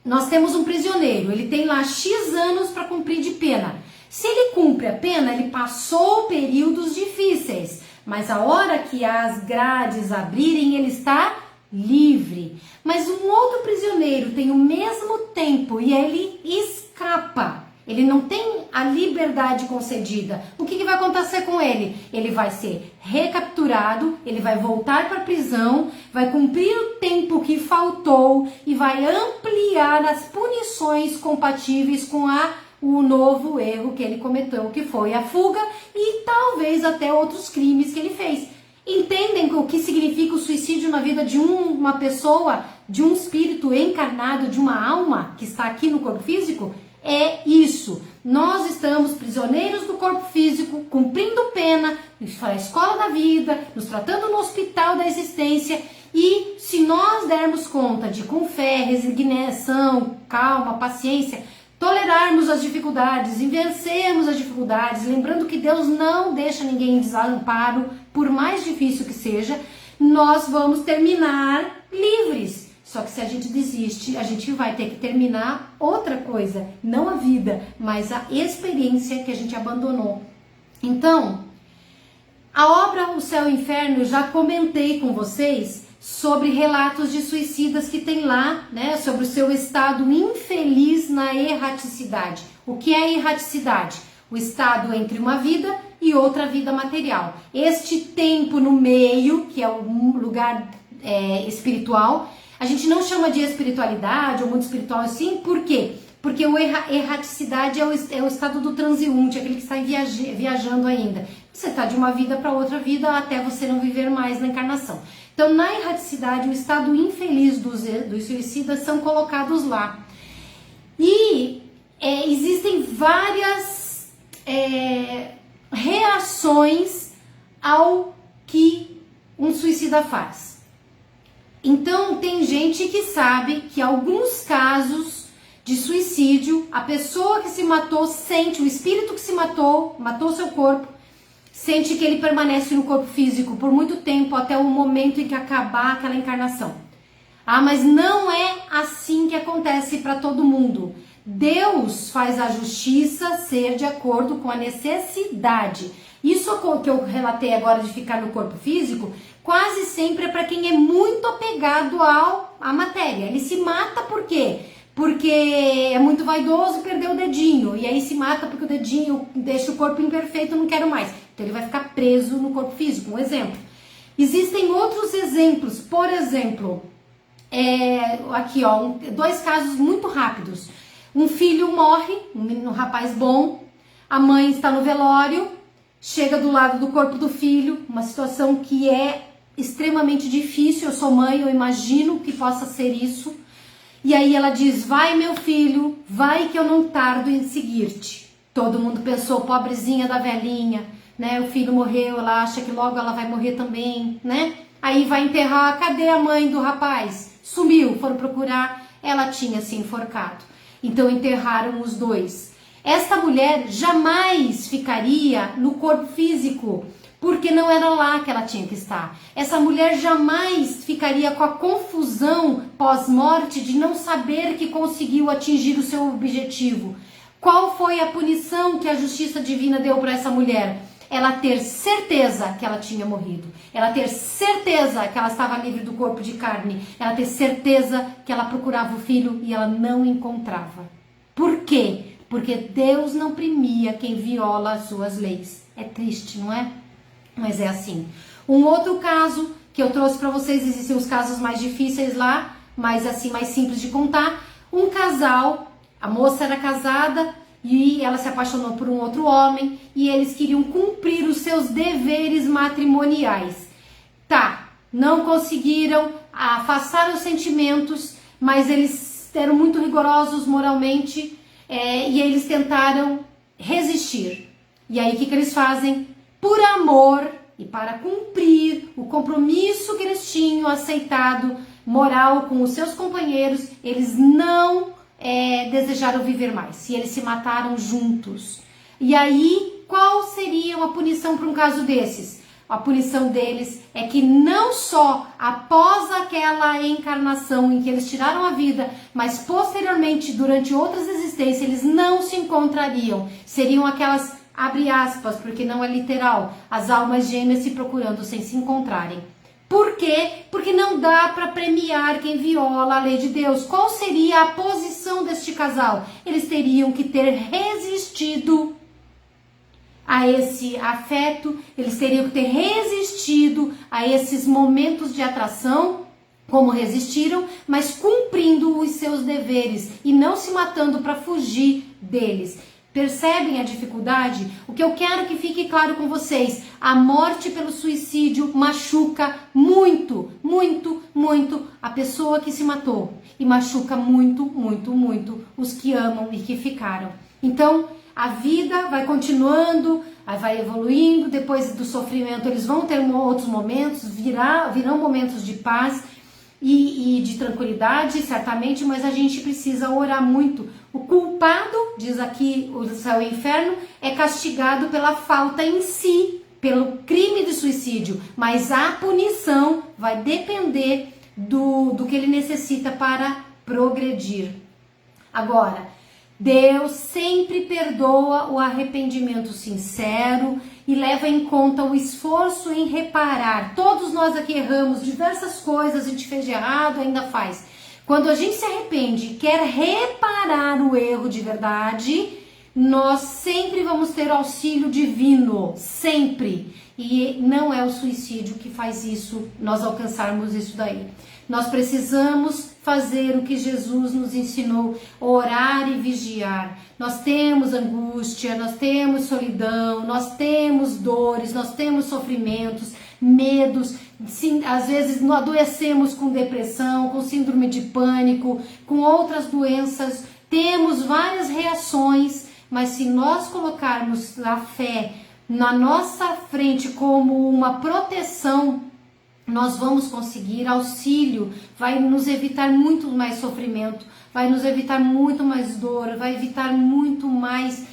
nós temos um prisioneiro, ele tem lá X anos para cumprir de pena. Se ele cumpre a pena, ele passou períodos difíceis. Mas a hora que as grades abrirem, ele está livre. Mas um outro prisioneiro tem o mesmo tempo e ele escapa. Ele não tem a liberdade concedida. O que vai acontecer com ele? Ele vai ser recapturado, ele vai voltar para a prisão, vai cumprir o tempo que faltou e vai ampliar as punições compatíveis com o novo erro que ele cometeu, que foi a fuga e talvez até outros crimes que ele fez. Entendem o que significa o suicídio na vida de uma pessoa, de um espírito encarnado, de uma alma que está aqui no corpo físico? É isso. Nós estamos prisioneiros do corpo físico, cumprindo pena, na escola da vida, nos tratando no hospital da existência. E se nós dermos conta de, com fé, resignação, calma, paciência, tolerarmos as dificuldades e vencermos as dificuldades, lembrando que Deus não deixa ninguém em desamparo, por mais difícil que seja, nós vamos terminar livres. Só que se a gente desiste, a gente vai ter que terminar outra coisa, não a vida, mas a experiência que a gente abandonou. Então, a obra O Céu e o Inferno, eu já comentei com vocês sobre relatos de suicidas que tem lá, né, sobre o seu estado infeliz na erraticidade. O que é erraticidade? O estado entre uma vida e outra vida material. Este tempo no meio, que é um lugar espiritual, a gente não chama de espiritualidade ou mundo espiritual assim, por quê? Porque o erraticidade é o estado do transeunte, aquele que está viajando ainda. Você está de uma vida para outra vida até você não viver mais na encarnação. Então, na erraticidade, o estado infeliz dos suicidas são colocados lá. E existem várias reações ao que um suicida faz. Então, tem gente que sabe que alguns casos de suicídio, a pessoa que se matou sente, o espírito que se matou seu corpo, sente que ele permanece no corpo físico por muito tempo, até o momento em que acabar aquela encarnação. Ah, mas não é assim que acontece para todo mundo. Deus faz a justiça ser de acordo com a necessidade. Isso que eu relatei agora de ficar no corpo físico, quase sempre é para quem é muito apegado à matéria. Ele se mata por quê? Porque é muito vaidoso e perdeu o dedinho. E aí se mata porque o dedinho deixa o corpo imperfeito, não quero mais. Então ele vai ficar preso no corpo físico, um exemplo. Existem outros exemplos, por exemplo, aqui ó, dois casos muito rápidos. Um filho morre, um rapaz bom, a mãe está no velório, chega do lado do corpo do filho, uma situação que é extremamente difícil, eu sou mãe, eu imagino que possa ser isso. E aí ela diz, vai meu filho, vai que eu não tardo em seguir-te. Todo mundo pensou, pobrezinha da velhinha, né? O filho morreu, ela acha que logo ela vai morrer também, né? Aí vai enterrar, cadê a mãe do rapaz? Sumiu, foram procurar, ela tinha se enforcado. Então enterraram os dois. Esta mulher jamais ficaria no corpo físico, porque não era lá que ela tinha que estar. Essa mulher jamais ficaria com a confusão pós-morte de não saber que conseguiu atingir o seu objetivo. Qual foi a punição que a justiça divina deu para essa mulher? Ela ter certeza que ela tinha morrido. Ela ter certeza que ela estava livre do corpo de carne. Ela ter certeza que ela procurava o filho e ela não encontrava. Por quê? Porque Deus não premia quem viola as suas leis. É triste, não é? Mas é assim. Um outro caso que eu trouxe para vocês, existem os casos mais difíceis lá, mas assim, mais simples de contar. Um casal, a moça era casada e ela se apaixonou por um outro homem e eles queriam cumprir os seus deveres matrimoniais. Tá, não conseguiram, afastaram os sentimentos, mas eles eram muito rigorosos moralmente e eles tentaram resistir. E aí o que eles fazem? Por amor e para cumprir o compromisso que eles tinham aceitado moral com os seus companheiros, eles não desejaram viver mais e eles se mataram juntos. E aí, qual seria uma punição para um caso desses? A punição deles é que não só após aquela encarnação em que eles tiraram a vida, mas posteriormente, durante outras existências, eles não se encontrariam. Seriam aquelas, abre aspas, porque não é literal, as almas gêmeas se procurando sem se encontrarem. Por quê? Porque não dá para premiar quem viola a lei de Deus. Qual seria a posição deste casal? Eles teriam que ter resistido a esse afeto, eles teriam que ter resistido a esses momentos de atração, como resistiram, mas cumprindo os seus deveres e não se matando para fugir deles. Percebem a dificuldade? O que eu quero que fique claro com vocês, a morte pelo suicídio machuca muito, muito, muito a pessoa que se matou e machuca muito, muito, muito os que amam e que ficaram. Então, a vida vai continuando, vai evoluindo, depois do sofrimento eles vão ter outros momentos, virão momentos de paz e de tranquilidade, certamente, mas a gente precisa orar muito. O culpado, diz aqui o céu e o inferno, é castigado pela falta em si, pelo crime de suicídio, mas a punição vai depender do que ele necessita para progredir. Agora, Deus sempre perdoa o arrependimento sincero e leva em conta o esforço em reparar. Todos nós aqui erramos, diversas coisas a gente fez de errado, ainda faz. Quando a gente se arrepende e quer reparar o erro de verdade, nós sempre vamos ter auxílio divino, sempre. E não é o suicídio que faz isso, nós alcançarmos isso daí. Nós precisamos fazer o que Jesus nos ensinou, orar e vigiar. Nós temos angústia, nós temos solidão, nós temos dores, nós temos sofrimentos, medos. Sim, às vezes nós adoecemos com depressão, com síndrome de pânico, com outras doenças. Temos várias reações, mas se nós colocarmos a fé na nossa frente como uma proteção, nós vamos conseguir auxílio, vai nos evitar muito mais sofrimento, vai nos evitar muito mais dor, vai evitar muito mais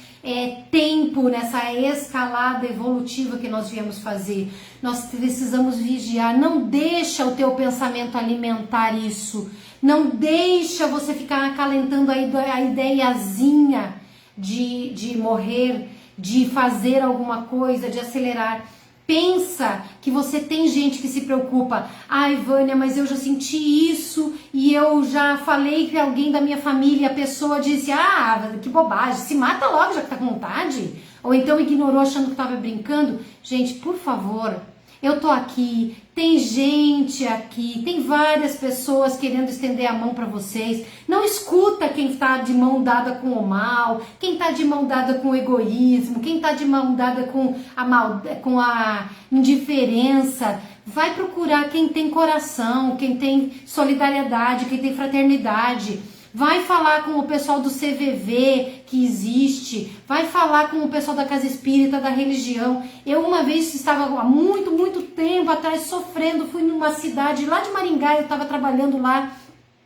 tempo nessa escalada evolutiva que nós viemos fazer. Nós precisamos vigiar, não deixa o teu pensamento alimentar isso, não deixa você ficar acalentando a ideiazinha de morrer, de fazer alguma coisa, de acelerar. Pensa que você tem gente que se preocupa. Ai, Vânia, mas eu já senti isso e eu já falei que alguém da minha família, a pessoa disse, ah, que bobagem, se mata logo já que tá com vontade. Ou então ignorou achando que tava brincando. Gente, por favor, eu tô aqui, tem gente aqui, tem várias pessoas querendo estender a mão para vocês. Não escuta quem tá de mão dada com o mal, quem tá de mão dada com o egoísmo, quem tá de mão dada com a indiferença. Vai procurar quem tem coração, quem tem solidariedade, quem tem fraternidade. Vai falar com o pessoal do CVV que existe, vai falar com o pessoal da casa espírita, da religião. Eu uma vez estava há muito, muito tempo atrás sofrendo, fui numa cidade lá de Maringá, eu estava trabalhando lá,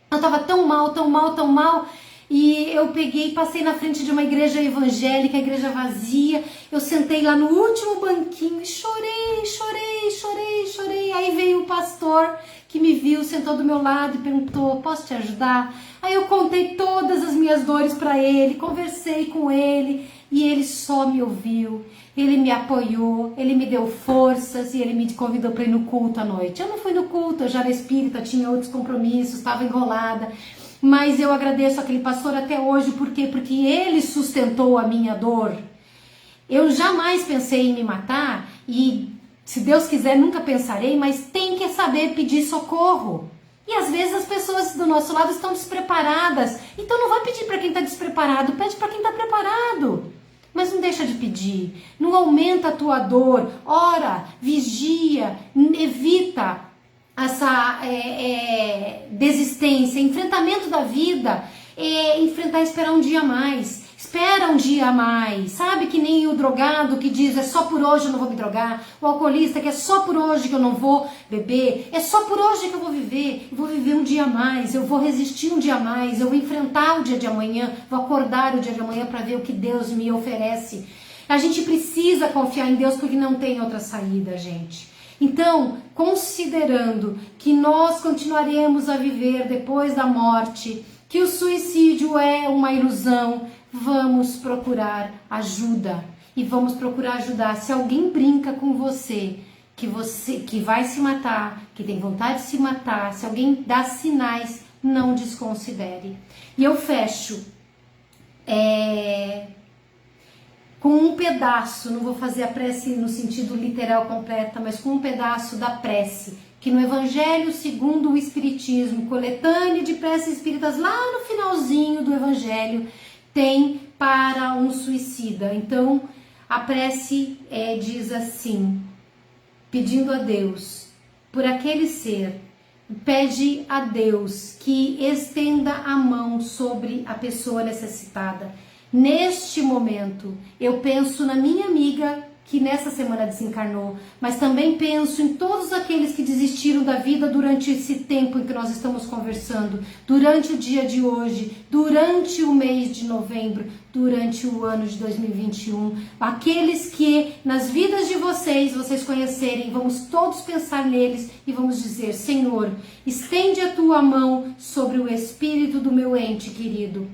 eu estava tão mal, tão mal, tão mal, e eu peguei, passei na frente de uma igreja evangélica, igreja vazia, eu sentei lá no último banquinho e chorei, chorei, chorei, chorei. Aí veio o pastor que me viu, sentou do meu lado e perguntou, posso te ajudar? Aí eu contei todas as minhas dores para ele, conversei com ele e ele só me ouviu, ele me apoiou, ele me deu forças e ele me convidou para ir no culto à noite. Eu não fui no culto, eu já era espírita, tinha outros compromissos, estava enrolada, mas eu agradeço aquele pastor até hoje, por quê? Porque ele sustentou a minha dor. Eu jamais pensei em me matar e, se Deus quiser, nunca pensarei, mas tem que saber pedir socorro. E às vezes as pessoas do nosso lado estão despreparadas. Então não vai pedir para quem está despreparado, pede para quem está preparado. Mas não deixa de pedir, não aumenta a tua dor, ora, vigia, evita essa desistência, enfrentamento da vida, enfrentar, esperar um dia a mais. Espera um dia a mais, sabe? Que nem o drogado que diz, é só por hoje eu não vou me drogar. O alcoolista que é só por hoje que eu não vou beber. É só por hoje que eu vou viver um dia a mais, eu vou resistir um dia a mais, eu vou enfrentar o dia de amanhã, vou acordar o dia de amanhã para ver o que Deus me oferece. A gente precisa confiar em Deus porque não tem outra saída, gente. Então, considerando que nós continuaremos a viver depois da morte, que o suicídio é uma ilusão, vamos procurar ajuda e vamos procurar ajudar. Se alguém brinca com você, que vai se matar, que tem vontade de se matar, se alguém dá sinais, não desconsidere. E eu fecho com um pedaço, não vou fazer a prece no sentido literal completa, mas com um pedaço da prece, que no Evangelho segundo o Espiritismo, coletânea de preces espíritas, lá no finalzinho do Evangelho, tem para um suicida. Então, a prece diz assim, pedindo a Deus, por aquele ser, pede a Deus que estenda a mão sobre a pessoa necessitada. Neste momento, eu penso na minha amiga que nessa semana desencarnou, mas também penso em todos aqueles que desistiram da vida durante esse tempo em que nós estamos conversando, durante o dia de hoje, durante o mês de novembro, durante o ano de 2021, aqueles que nas vidas de vocês conhecerem, vamos todos pensar neles e vamos dizer, Senhor, estende a tua mão sobre o espírito do meu ente querido,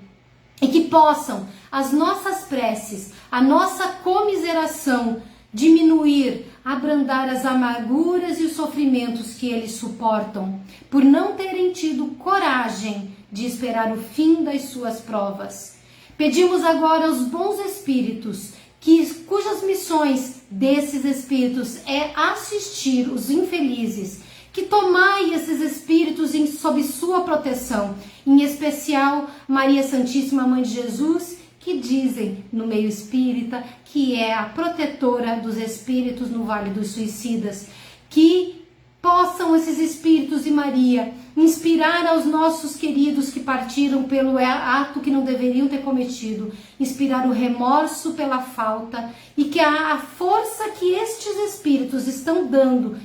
e que possam as nossas preces, a nossa comiseração diminuir, abrandar as amarguras e os sofrimentos que eles suportam, por não terem tido coragem de esperar o fim das suas provas. Pedimos agora aos bons espíritos, cujas missões desses espíritos é assistir os infelizes, que tomai esses espíritos sob sua proteção, em especial Maria Santíssima Mãe de Jesus, que dizem no meio espírita que é a protetora dos espíritos no Vale dos Suicidas, que possam esses espíritos e Maria inspirar aos nossos queridos que partiram pelo ato que não deveriam ter cometido, inspirar o remorso pela falta, e que a força que estes espíritos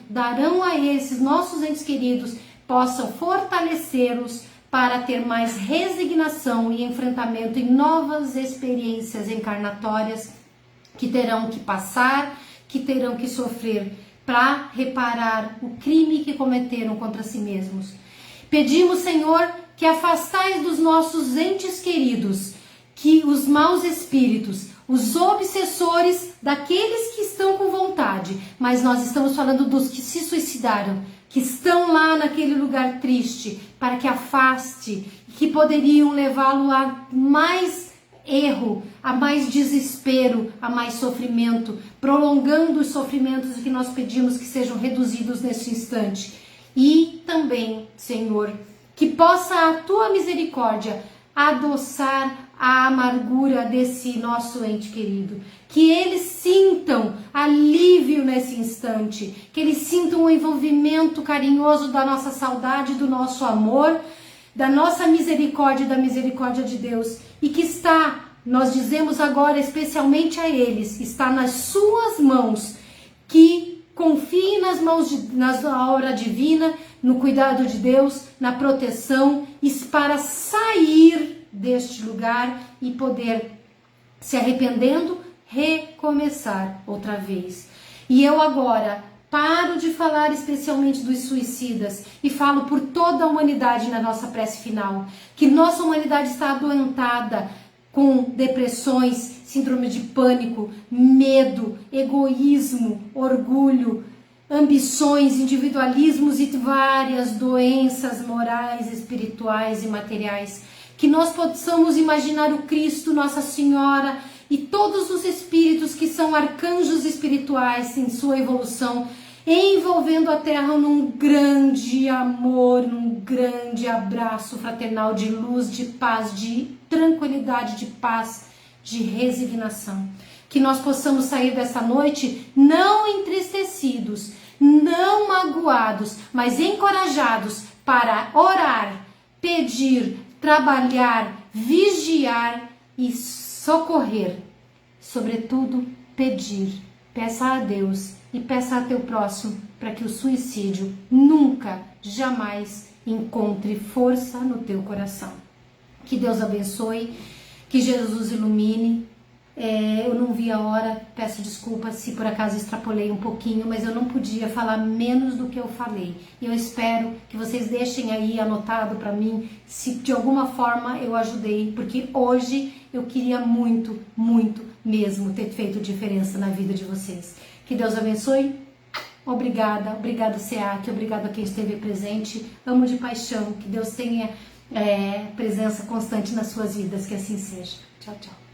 darão a esses nossos entes queridos, possam fortalecê-los para ter mais resignação e enfrentamento em novas experiências encarnatórias que terão que passar, que terão que sofrer para reparar o crime que cometeram contra si mesmos. Pedimos, Senhor, que afastais dos nossos entes queridos, que os maus espíritos, os obsessores daqueles que estão com vontade, mas nós estamos falando dos que se suicidaram, que estão lá naquele lugar triste, para que afaste, que poderiam levá-lo a mais erro, a mais desespero, a mais sofrimento, prolongando os sofrimentos que nós pedimos que sejam reduzidos neste instante. E também, Senhor, que possa a tua misericórdia adoçar a amargura desse nosso ente querido, que eles sintam alívio nesse instante, que eles sintam o envolvimento carinhoso da nossa saudade, do nosso amor, da nossa misericórdia e da misericórdia de Deus, e que nós dizemos agora especialmente a eles, está nas suas mãos, que confiem na obra divina, no cuidado de Deus, na proteção, e para sair deste lugar e poder, se arrependendo, recomeçar outra vez. E eu agora paro de falar especialmente dos suicidas e falo por toda a humanidade na nossa prece final, que nossa humanidade está adoentada com depressões, síndrome de pânico, medo, egoísmo, orgulho, ambições, individualismos e várias doenças morais, espirituais e materiais. Que nós possamos imaginar o Cristo, Nossa Senhora e todos os espíritos que são arcanjos espirituais em sua evolução, envolvendo a Terra num grande amor, num grande abraço fraternal de luz, de paz, de tranquilidade, de paz, de resignação. Que nós possamos sair dessa noite não entristecidos, não magoados, mas encorajados para orar, pedir, trabalhar, vigiar e socorrer. Sobretudo, pedir. Peça a Deus e peça a teu próximo para que o suicídio nunca, jamais encontre força no teu coração. Que Deus abençoe, que Jesus ilumine. Eu não vi a hora, peço desculpa se por acaso extrapolei um pouquinho, mas eu não podia falar menos do que eu falei. E eu espero que vocês deixem aí anotado para mim se de alguma forma eu ajudei, porque hoje eu queria muito, muito mesmo ter feito diferença na vida de vocês. Que Deus abençoe. Obrigada, obrigado SEAC, obrigado a quem esteve presente. Amo de paixão, que Deus tenha presença constante nas suas vidas, que assim seja. Tchau, tchau.